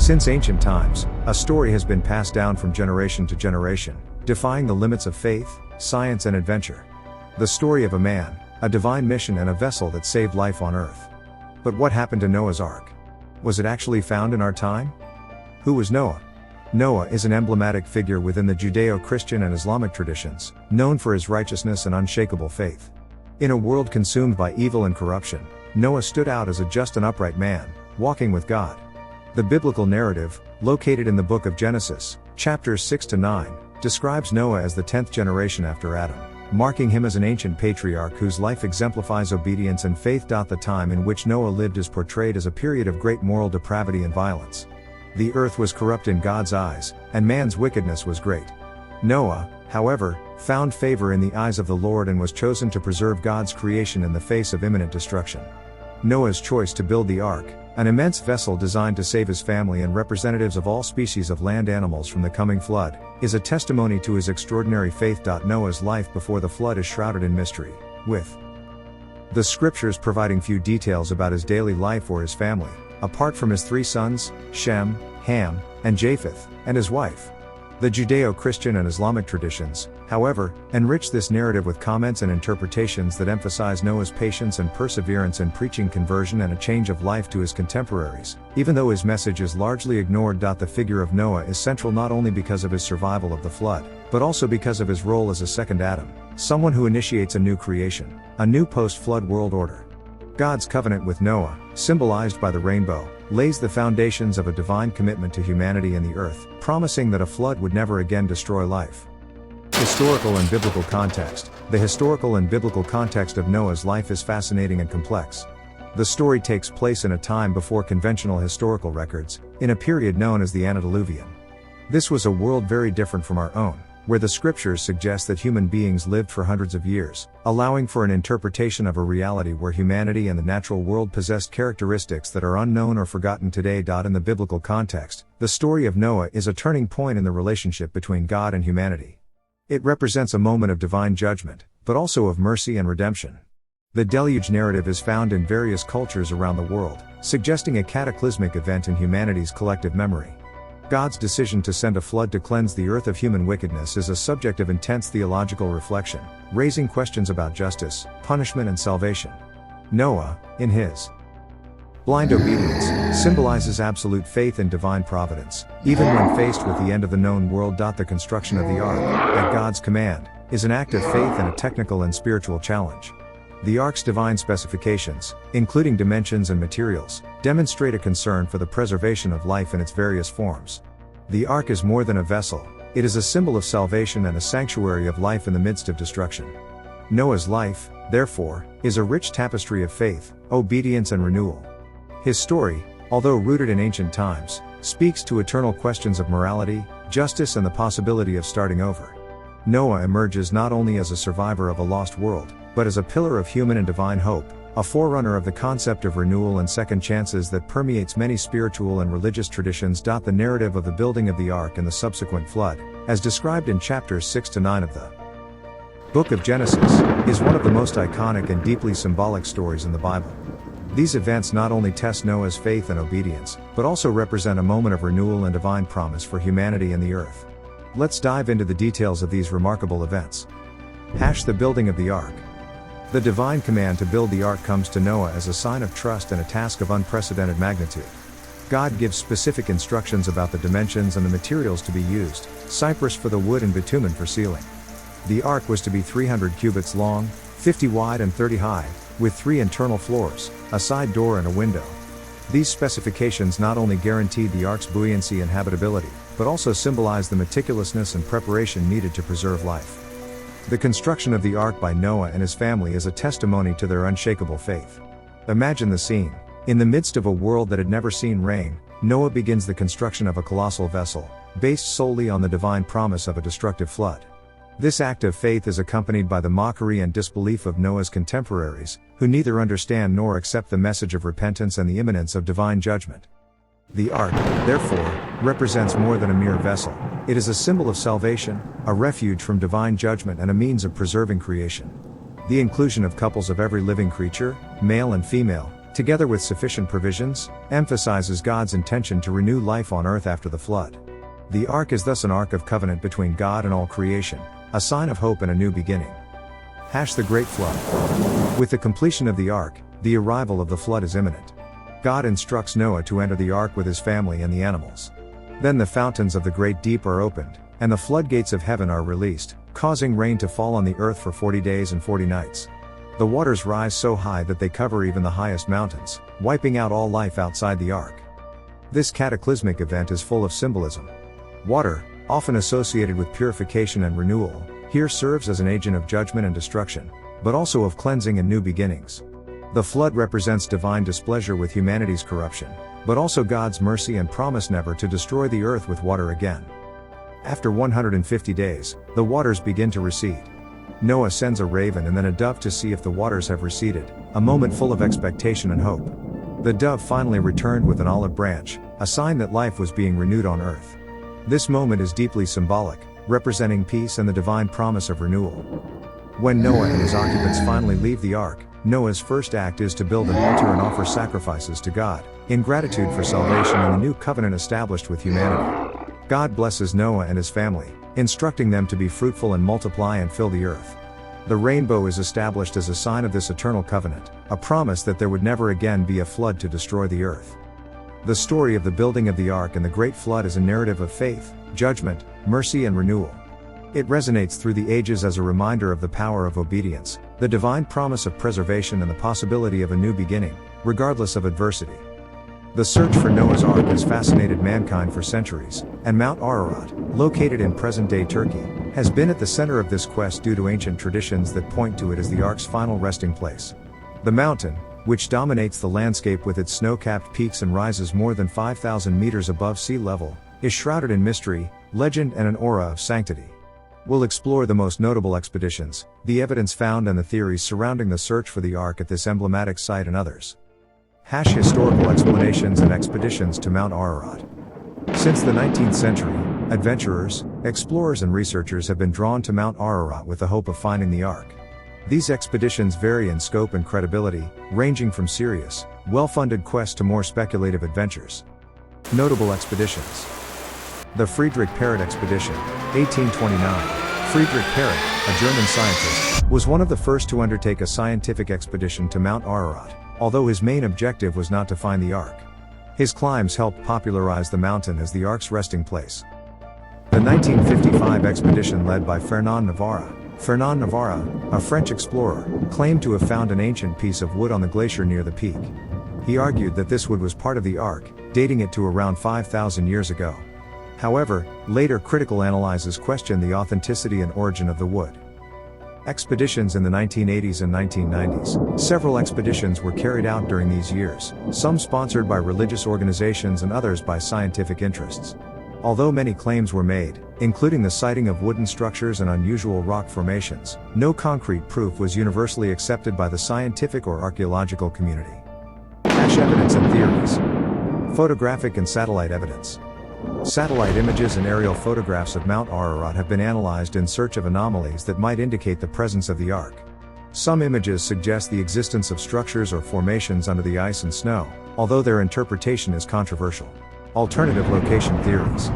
Since ancient times, a story has been passed down from generation to generation, defying the limits of faith, science and adventure. The story of a man, a divine mission and a vessel that saved life on earth. But what happened to Noah's Ark? Was it actually found in our time? Who was Noah? Noah is an emblematic figure within the Judeo-Christian and Islamic traditions, known for his righteousness and unshakable faith. In a world consumed by evil and corruption, Noah stood out as a just and upright man, walking with God. The biblical narrative, located in the book of Genesis, chapters 6 to 9, describes Noah as the 10th generation after Adam, marking him as an ancient patriarch whose life exemplifies obedience and faith. The time in which Noah lived is portrayed as a period of great moral depravity and violence. The earth was corrupt in God's eyes, and man's wickedness was great. Noah, however, found favor in the eyes of the Lord and was chosen to preserve God's creation in the face of imminent destruction. Noah's choice to build the ark, an immense vessel designed to save his family and representatives of all species of land animals from the coming flood, is a testimony to his extraordinary faith. Noah's life before the flood is shrouded in mystery, with the scriptures providing few details about his daily life or his family, apart from his 3 sons, Shem, Ham, and Japheth, and his wife. The Judeo-Christian and Islamic traditions, however, enrich this narrative with comments and interpretations that emphasize Noah's patience and perseverance in preaching conversion and a change of life to his contemporaries, even though his message is largely ignored. The figure of Noah is central not only because of his survival of the flood, but also because of his role as a second Adam, someone who initiates a new creation, a new post-flood world order. God's covenant with Noah, symbolized by the rainbow, lays the foundations of a divine commitment to humanity and the earth, promising that a flood would never again destroy life. Historical and biblical context. The historical and biblical context of Noah's life is fascinating and complex. The story takes place in a time before conventional historical records, in a period known as the antediluvian. This was a world very different from our own, where the scriptures suggest that human beings lived for hundreds of years, allowing for an interpretation of a reality where humanity and the natural world possessed characteristics that are unknown or forgotten today. In the biblical context, the story of Noah is a turning point in the relationship between God and humanity. It represents a moment of divine judgment, but also of mercy and redemption. The deluge narrative is found in various cultures around the world, suggesting a cataclysmic event in humanity's collective memory. God's decision to send a flood to cleanse the earth of human wickedness is a subject of intense theological reflection, raising questions about justice, punishment and salvation. Noah, in his blind obedience, symbolizes absolute faith in divine providence, even when faced with the end of the known world. The construction of the ark, at God's command, is an act of faith and a technical and spiritual challenge. The ark's divine specifications, including dimensions and materials, demonstrate a concern for the preservation of life in its various forms. The ark is more than a vessel, it is a symbol of salvation and a sanctuary of life in the midst of destruction. Noah's life, therefore, is a rich tapestry of faith, obedience and renewal. His story, although rooted in ancient times, speaks to eternal questions of morality, justice and the possibility of starting over. Noah emerges not only as a survivor of a lost world, but as a pillar of human and divine hope, a forerunner of the concept of renewal and second chances that permeates many spiritual and religious traditions. The narrative of the building of the ark and the subsequent flood, as described in chapters 6 to 9 of the book of Genesis, is one of the most iconic and deeply symbolic stories in the Bible. These events not only test Noah's faith and obedience, but also represent a moment of renewal and divine promise for humanity and the earth. Let's dive into the details of these remarkable events. The building of the ark. The divine command to build the ark comes to Noah as a sign of trust and a task of unprecedented magnitude. God gives specific instructions about the dimensions and the materials to be used: cypress for the wood and bitumen for sealing. The ark was to be 300 cubits long, 50 wide and 30 high, with 3 internal floors, a side door and a window. These specifications not only guaranteed the ark's buoyancy and habitability, but also symbolize the meticulousness and preparation needed to preserve life. The construction of the ark by Noah and his family is a testimony to their unshakable faith. Imagine the scene. In the midst of a world that had never seen rain, Noah begins the construction of a colossal vessel, based solely on the divine promise of a destructive flood. This act of faith is accompanied by the mockery and disbelief of Noah's contemporaries, who neither understand nor accept the message of repentance and the imminence of divine judgment. The ark, therefore, represents more than a mere vessel. It is a symbol of salvation, a refuge from divine judgment and a means of preserving creation. The inclusion of couples of every living creature, male and female, together with sufficient provisions, emphasizes God's intention to renew life on earth after the flood. The ark is thus an ark of covenant between God and all creation, a sign of hope and a new beginning. The Great Flood. With the completion of the ark, the arrival of the flood is imminent. God instructs Noah to enter the ark with his family and the animals. Then the fountains of the great deep are opened, and the floodgates of heaven are released, causing rain to fall on the earth for 40 days and 40 nights. The waters rise so high that they cover even the highest mountains, wiping out all life outside the ark. This cataclysmic event is full of symbolism. Water, often associated with purification and renewal, here serves as an agent of judgment and destruction, but also of cleansing and new beginnings. The flood represents divine displeasure with humanity's corruption, but also God's mercy and promise never to destroy the earth with water again. After 150 days, the waters begin to recede. Noah sends a raven and then a dove to see if the waters have receded, a moment full of expectation and hope. The dove finally returned with an olive branch, a sign that life was being renewed on earth. This moment is deeply symbolic, representing peace and the divine promise of renewal. When Noah and his occupants finally leave the ark, Noah's first act is to build an altar and offer sacrifices to God, in gratitude for salvation and the new covenant established with humanity. God blesses Noah and his family, instructing them to be fruitful and multiply and fill the earth. The rainbow is established as a sign of this eternal covenant, a promise that there would never again be a flood to destroy the earth. The story of the building of the ark and the great flood is a narrative of faith, judgment, mercy and renewal. It resonates through the ages as a reminder of the power of obedience, the divine promise of preservation and the possibility of a new beginning, regardless of adversity. The search for Noah's Ark has fascinated mankind for centuries, and Mount Ararat, located in present-day Turkey, has been at the center of this quest due to ancient traditions that point to it as the Ark's final resting place. The mountain, which dominates the landscape with its snow-capped peaks and rises more than 5,000 meters above sea level, is shrouded in mystery, legend and an aura of sanctity. We'll explore the most notable expeditions, the evidence found and the theories surrounding the search for the Ark at this emblematic site and others. Historical explanations and expeditions to Mount Ararat. Since the 19th century, adventurers, explorers and researchers have been drawn to Mount Ararat with the hope of finding the Ark. These expeditions vary in scope and credibility, ranging from serious, well-funded quests to more speculative adventures. Notable expeditions. The Friedrich Parrot Expedition, 1829. Friedrich Parrot, a German scientist, was one of the first to undertake a scientific expedition to Mount Ararat, although his main objective was not to find the Ark. His climbs helped popularize the mountain as the Ark's resting place. The 1955 expedition led by Fernand Navarra. Fernand Navarra, a French explorer, claimed to have found an ancient piece of wood on the glacier near the peak. He argued that this wood was part of the Ark, dating it to around 5,000 years ago. However, later critical analyses questioned the authenticity and origin of the wood. Expeditions in the 1980s and 1990s. Several expeditions were carried out during these years, some sponsored by religious organizations and others by scientific interests. Although many claims were made, including the sighting of wooden structures and unusual rock formations, no concrete proof was universally accepted by the scientific or archaeological community. Evidence and theories. Photographic and satellite evidence. Satellite images and aerial photographs of Mount Ararat have been analyzed in search of anomalies that might indicate the presence of the Ark. Some images suggest the existence of structures or formations under the ice and snow, although their interpretation is controversial. Alternative location theories.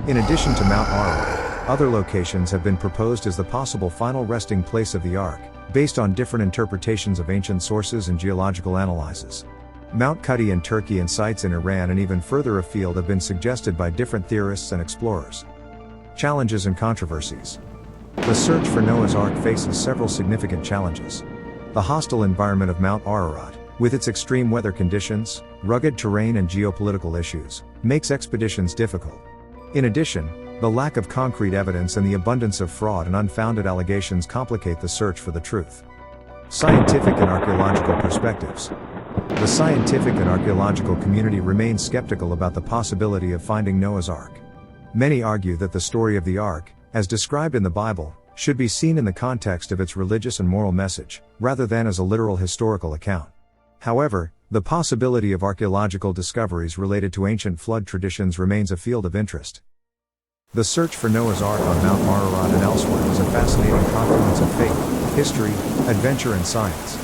In addition to Mount Ararat, other locations have been proposed as the possible final resting place of the Ark, based on different interpretations of ancient sources and geological analyses. Mount Cudi in Turkey and sites in Iran and even further afield have been suggested by different theorists and explorers. Challenges and controversies. The search for Noah's Ark faces several significant challenges. The hostile environment of Mount Ararat, with its extreme weather conditions, rugged terrain and geopolitical issues, makes expeditions difficult. In addition, the lack of concrete evidence and the abundance of fraud and unfounded allegations complicate the search for the truth. Scientific and archaeological perspectives. The scientific and archaeological community remains skeptical about the possibility of finding Noah's Ark. Many argue that the story of the Ark, as described in the Bible, should be seen in the context of its religious and moral message, rather than as a literal historical account. However, the possibility of archaeological discoveries related to ancient flood traditions remains a field of interest. The search for Noah's Ark on Mount Ararat and elsewhere is a fascinating confluence of faith, history, adventure and science.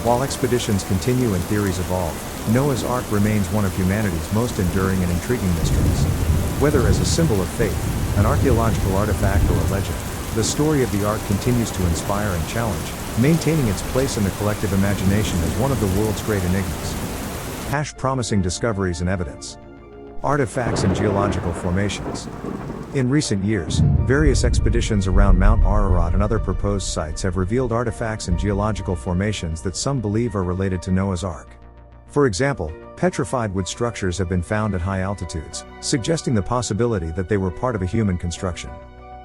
While expeditions continue and theories evolve, Noah's Ark remains one of humanity's most enduring and intriguing mysteries. Whether as a symbol of faith, an archaeological artifact, or a legend, the story of the Ark continues to inspire and challenge, maintaining its place in the collective imagination as one of the world's great enigmas. Promising discoveries and evidence. Artifacts and geological formations. In recent years, various expeditions around Mount Ararat and other proposed sites have revealed artifacts and geological formations that some believe are related to Noah's Ark. For example, petrified wood structures have been found at high altitudes, suggesting the possibility that they were part of a human construction.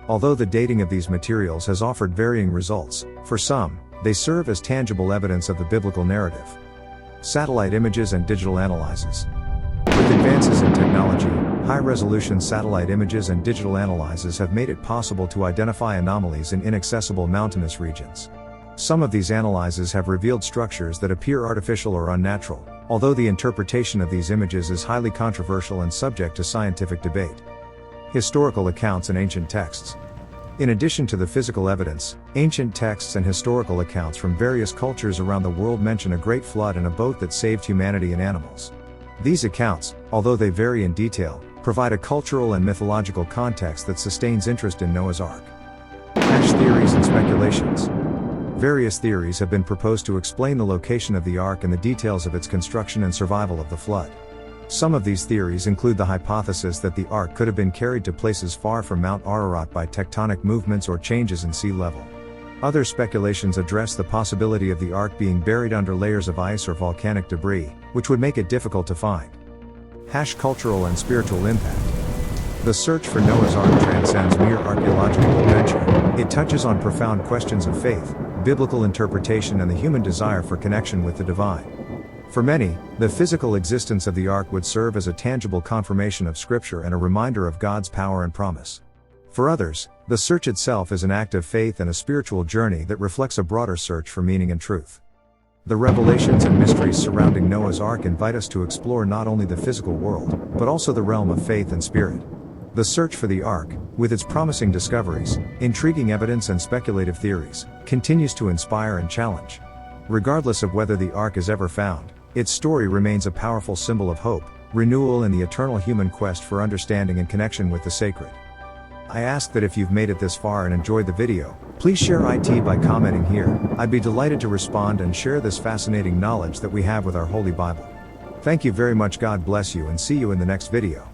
Although the dating of these materials has offered varying results, for some, they serve as tangible evidence of the biblical narrative. Satellite images and digital analyses. With advances in technology, high-resolution satellite images and digital analyses have made it possible to identify anomalies in inaccessible mountainous regions. Some of these analyses have revealed structures that appear artificial or unnatural, although the interpretation of these images is highly controversial and subject to scientific debate. Historical accounts and ancient texts. In addition to the physical evidence, ancient texts and historical accounts from various cultures around the world mention a great flood and a boat that saved humanity and animals. These accounts, although they vary in detail, provide a cultural and mythological context that sustains interest in Noah's Ark. Theories and speculations. Various theories have been proposed to explain the location of the Ark and the details of its construction and survival of the flood. Some of these theories include the hypothesis that the Ark could have been carried to places far from Mount Ararat by tectonic movements or changes in sea level. Other speculations address the possibility of the Ark being buried under layers of ice or volcanic debris, which would make it difficult to find. Cultural and spiritual impact. The search for Noah's Ark transcends mere archaeological adventure. It touches on profound questions of faith, biblical interpretation, and the human desire for connection with the divine. For many, the physical existence of the Ark would serve as a tangible confirmation of Scripture and a reminder of God's power and promise. For others, the search itself is an act of faith and a spiritual journey that reflects a broader search for meaning and truth. The revelations and mysteries surrounding Noah's Ark invite us to explore not only the physical world, but also the realm of faith and spirit. The search for the Ark, with its promising discoveries, intriguing evidence, and speculative theories, continues to inspire and challenge. Regardless of whether the Ark is ever found, its story remains a powerful symbol of hope, renewal, and the eternal human quest for understanding and connection with the sacred. I ask that if you've made it this far and enjoyed the video, please share it by commenting here. I'd be delighted to respond and share this fascinating knowledge that we have with our Holy Bible. Thank you very much. God bless you, and see you in the next video.